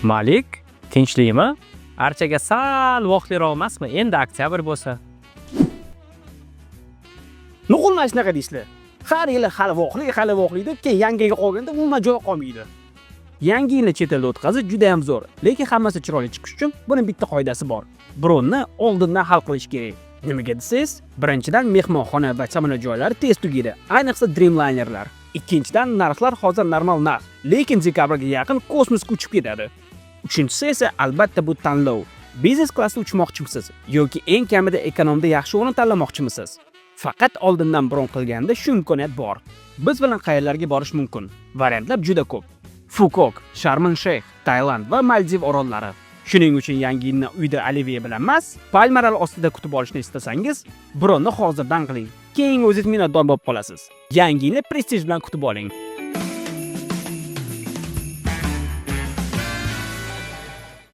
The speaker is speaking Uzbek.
Malik, tinchlikmi? Archaga sal vaqtliroq emasmi? Endi oktyabr bo'lsa. Nuqulman shunaqa deysizlar. Har yili hali voqli deb keyin yangi yilga qolganda umuman joy qolmaydi. Yangi yilni chet elda o'tkazish juda ham zo'r, lekin hammasi chiroyli chiqish uchun buni bitta qoidasi bor. Birovni oldindan hal qilish kerak. Nimaga desangiz, birinchidan mehmonxona va samolyot joylari tez tugaydi, ayniqsa Dreamlinerlar. Ikkinchidan narxlar hozir normal narx, lekin dekabrga yaqin kosmosga uchib ketadi. Uchinchisi esa albatta bu tanlov. Biznes klassda uchmoqchimisiz yoki eng kamida ekonomda yaxshi o'rin tanlamoqchimisiz? Faqat oldindan bron qilganda shu imkoniyat bor. Biz bilan qayerlarga borish mumkin? Variantlar juda ko'p. Fukok, Sharm el-Sheyx, Tailand va Maldiv orollari. Shuning uchun yangi yilni uyda Oliviya bilan emas, palmalar ostida kutib olishni istasangiz, bronni hozirdan qiling. Keyin o'zingiz minnatdor bo'lib qolasiz. Yangi yilni prestij bilan kutib oling.